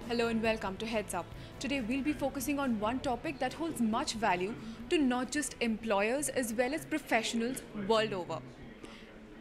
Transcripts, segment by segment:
Hello and welcome to Heads Up. Today we'll be focusing on one topic that holds much value to not just employers as well as professionals world over.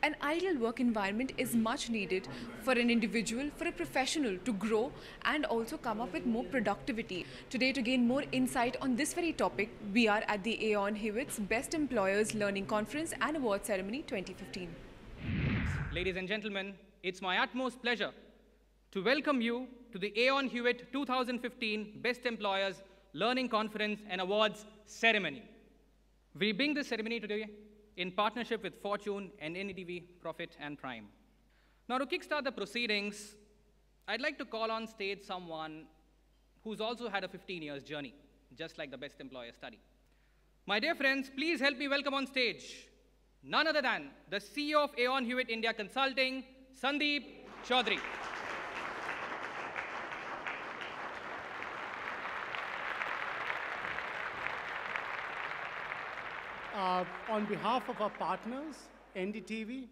An ideal work environment is much needed for an individual, for a professional to grow and also come up with more productivity. Today, to gain more insight on this very topic, we are at the Aon Hewitt's Best Employers Learning Conference and Award Ceremony 2015. Ladies and gentlemen, it's my utmost pleasure to welcome you to the Aon Hewitt 2015 Best Employers Learning Conference and Awards Ceremony. We bring this ceremony today in partnership with Fortune and NDTV Profit and Prime. Now, to kickstart the proceedings, I'd like to call on stage someone who's also had a 15 years journey, just like the Best Employer study. My dear friends, please help me welcome on stage none other than the CEO of Aon Hewitt India Consulting, Sandeep Chaudhary. On behalf of our partners, NDTV,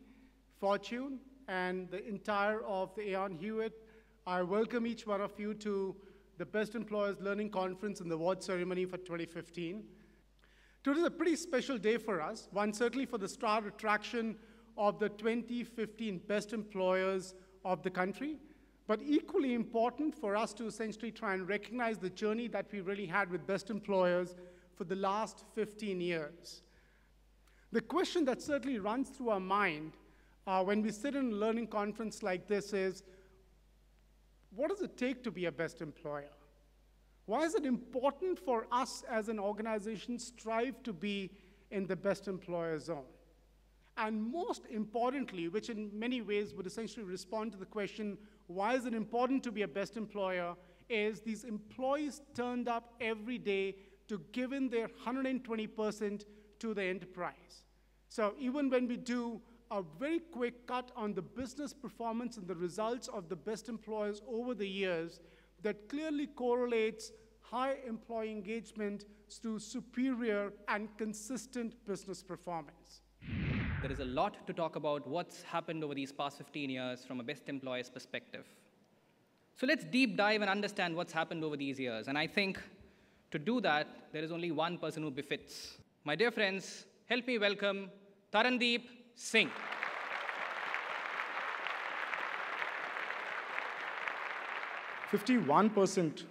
Fortune, and the entire of the Aon Hewitt, I welcome each one of you to the Best Employers Learning Conference and the Award Ceremony for 2015. Today is a pretty special day for us, one certainly for the star attraction of the 2015 Best Employers of the country, but equally important for us to essentially try and recognize the journey that we really had with Best Employers for the last 15 years. The question that certainly runs through our mind when we sit in a learning conference like this is, what does it take to be a best employer? Why is it important for us as an organization strive to be in the best employer zone? And most importantly, which in many ways would essentially respond to the question, why is it important to be a best employer, is these employees turned up every day to give in their 120% to the enterprise. So even when we do a very quick cut on the business performance and the results of the best employers over the years, that clearly correlates high employee engagement to superior and consistent business performance. There is a lot to talk about what's happened over these past 15 years from a best employer's perspective. So let's deep dive and understand what's happened over these years. And I think to do that, there is only one person who befits. My dear friends, help me welcome Tarandeep Singh. "51%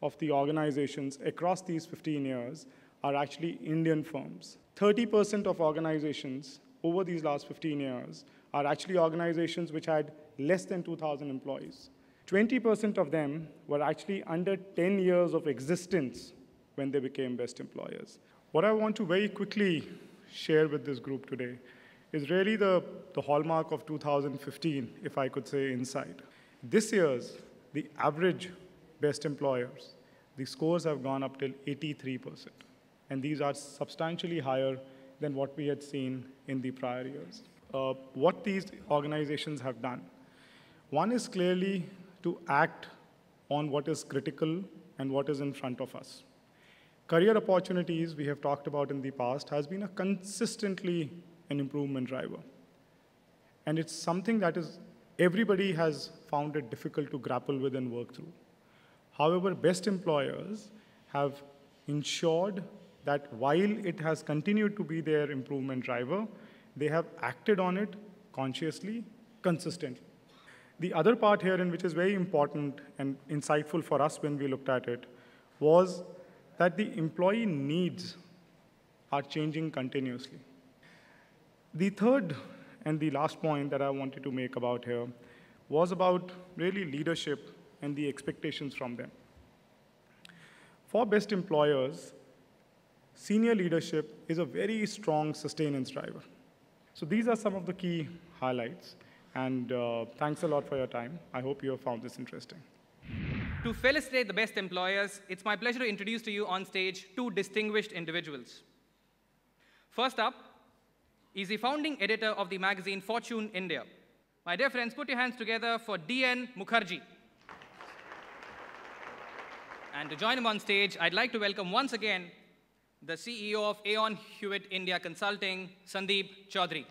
of the organizations across these 15 years are actually Indian firms. 30% of organizations over these last 15 years are actually organizations which had less than 2,000 employees. 20% of them were actually under 10 years of existence when they became best employers. What I want to very quickly share with this group today is really the hallmark of 2015, if I could say, insight. This year's, the average best employers, the scores have gone up till 83%. And these are substantially higher than what we had seen in the prior years. What these organizations have done, one is clearly to act on what is critical and what is in front of us. Career opportunities, we have talked about in the past, has been a consistently an improvement driver. And it's something that everybody has found it difficult to grapple with and work through. However, best employers have ensured that while it has continued to be their improvement driver, they have acted on it consciously, consistently. The other part here, and which is very important and insightful for us when we looked at it, was that the employee needs are changing continuously. The third and the last point that I wanted to make about here was about really leadership and the expectations from them. For best employers, senior leadership is a very strong sustenance driver. So these are some of the key highlights. And thanks a lot for your time. I hope you have found this interesting. To felicitate the best employers, it's my pleasure to introduce to you on stage two distinguished individuals. First up is the founding editor of the magazine Fortune India. My dear friends, put your hands together for D.N. Mukherjee. And to join him on stage, I'd like to welcome once again the CEO of Aon Hewitt India Consulting, Sandeep Chaudhary.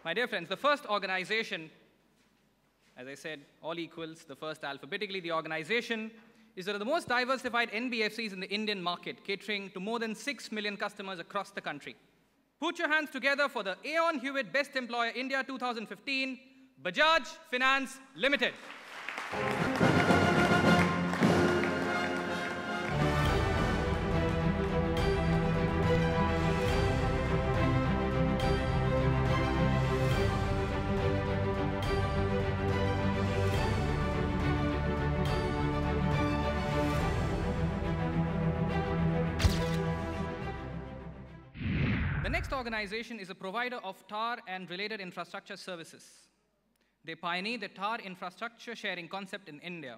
My dear friends, the first organization, as I said, all equals, the first alphabetically, the organization is one of the most diversified NBFCs in the Indian market, catering to more than 6 million customers across the country. Put your hands together for the Aon Hewitt Best Employer India 2015, Bajaj Finance Limited. The next organization is a provider of tar and related infrastructure services. They pioneered the tar infrastructure sharing concept in India.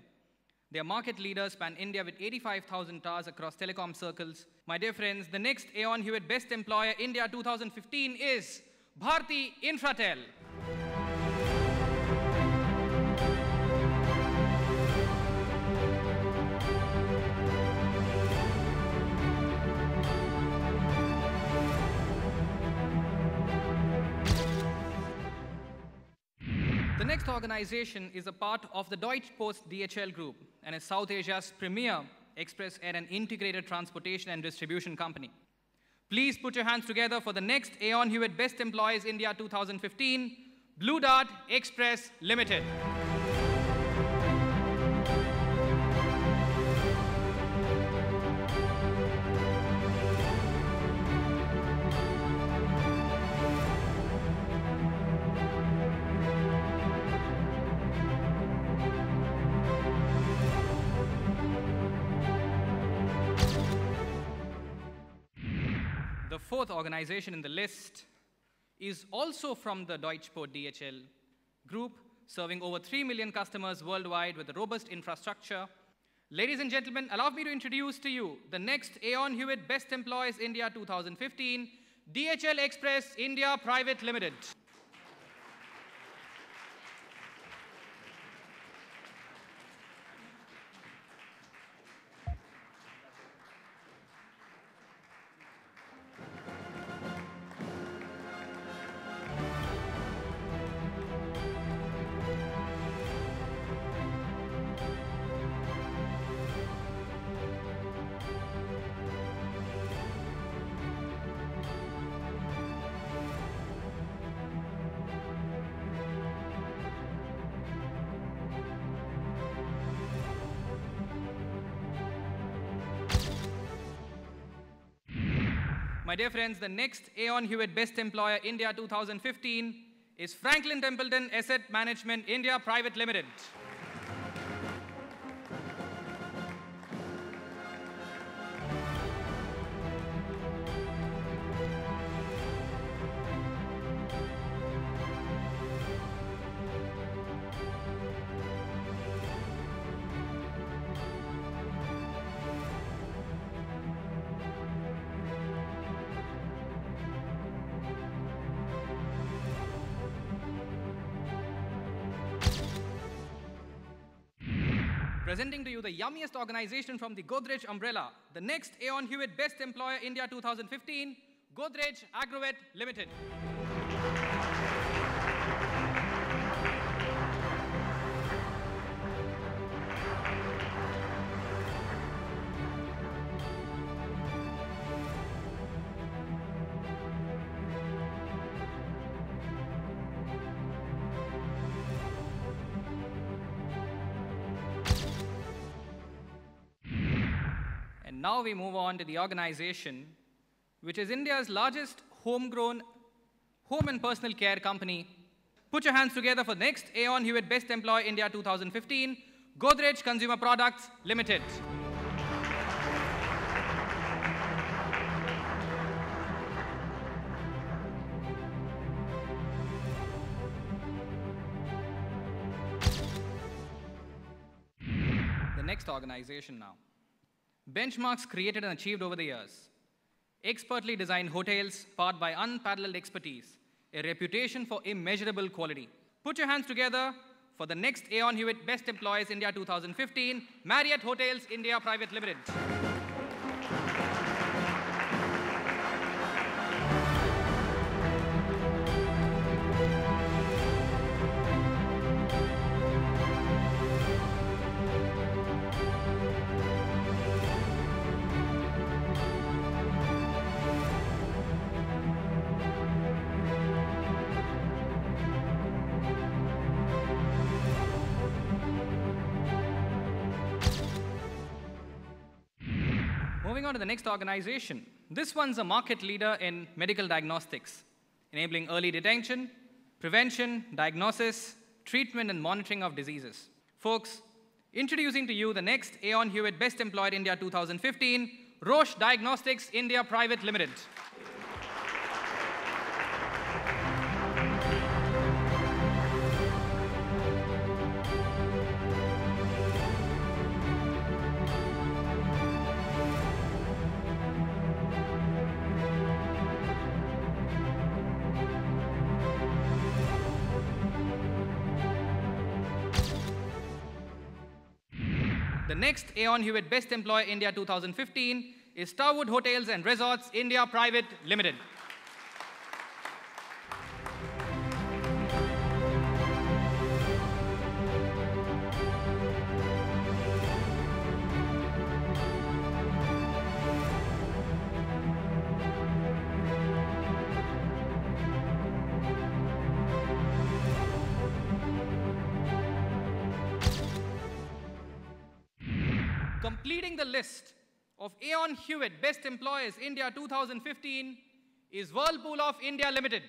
They are market leaders pan India with 85,000 tars across telecom circles. My dear friends, the next Aon Hewitt Best Employer India 2015 is Bharti Infratel. The next organization is a part of the Deutsche Post DHL Group and is South Asia's premier express air and integrated transportation and distribution company. Please put your hands together for the next Aon Hewitt Best Employees India 2015, Blue Dart Express Limited. The fourth organization in the list is also from the Deutsche Post DHL group, serving over 3 million customers worldwide with a robust infrastructure. Ladies and gentlemen, allow me to introduce to you the next Aon Hewitt Best Employees India 2015, DHL Express India Private Limited. My dear friends, the next Aon Hewitt Best Employer India 2015 is Franklin Templeton Asset Management India Private Limited. Presenting to you the yummiest organization from the Godrej umbrella, the next Aon Hewitt Best Employer India 2015, Godrej Agrovet Limited. And now we move on to the organization, which is India's largest homegrown home and personal care company. Put your hands together for the next Aon Hewitt Best Employer India 2015, Godrej Consumer Products Limited. The next organization now. Benchmarks created and achieved over the years. Expertly designed hotels powered by unparalleled expertise. A reputation for immeasurable quality. Put your hands together for the next Aon Hewitt Best Employees India 2015, Marriott Hotels India Private Limited. Moving on to the next organization. This one's a market leader in medical diagnostics, enabling early detection, prevention, diagnosis, treatment, and monitoring of diseases. Folks, introducing to you the next Aon Hewitt Best Employer India 2015, Roche Diagnostics India Private Limited. The next Aon Hewitt Best Employer India 2015 is Starwood Hotels and Resorts India Private Limited. Completing the list of Aon Hewitt Best Employers India 2015 is Whirlpool of India Limited.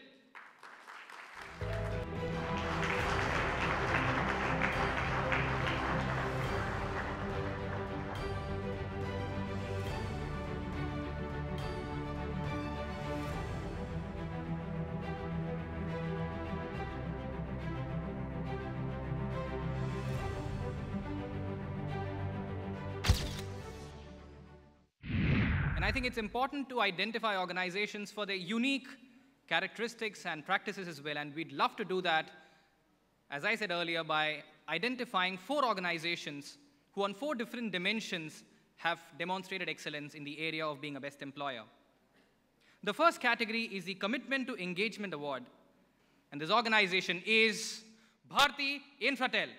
And I think it's important to identify organizations for their unique characteristics and practices as well. And we'd love to do that, as I said earlier, by identifying 4 organizations who on 4 different dimensions have demonstrated excellence in the area of being a best employer. The first category is the Commitment to Engagement Award. And this organization is Bharti Infratel.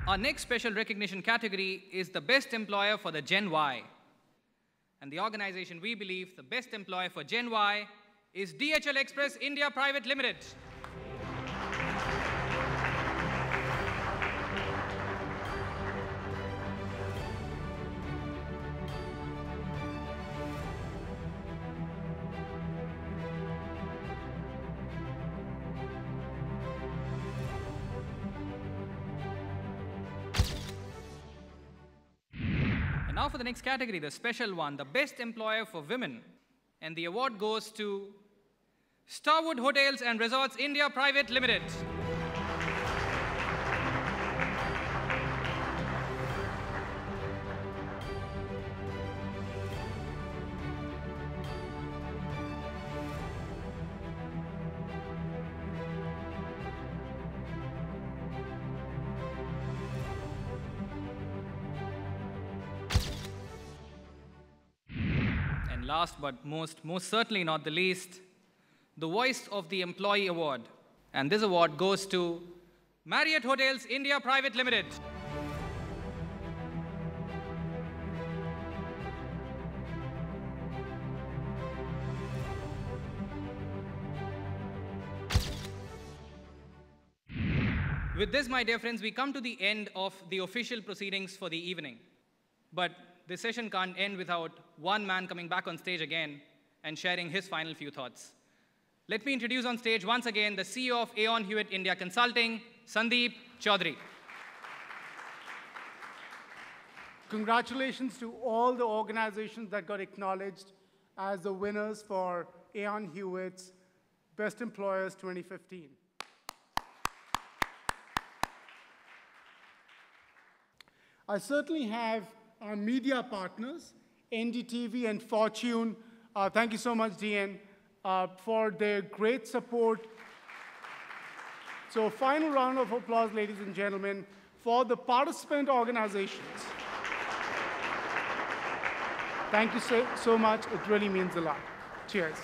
Our next special recognition category is the Best Employer for the Gen Y. And the organization we believe the best employer for Gen Y is DHL Express India Private Limited. And now for the next category, the special one, the Best Employer for Women. And the award goes to Starwood Hotels and Resorts India Private Limited. And last but most certainly not the least, the Voice of the Employee Award. And this award goes to Marriott Hotels India Private Limited. With this, my dear friends, we come to the end of the official proceedings for the evening. But this session can't end without one man coming back on stage again and sharing his final few thoughts. Let me introduce on stage once again the CEO of Aon Hewitt India Consulting, Sandeep Chaudhary. Congratulations to all the organizations that got acknowledged as the winners for Aon Hewitt's Best Employers 2015. I certainly have our media partners, NDTV and Fortune. Thank you so much, DN, for their great support. So final round of applause, ladies and gentlemen, for the participant organizations. Thank you so much. It really means a lot. Cheers.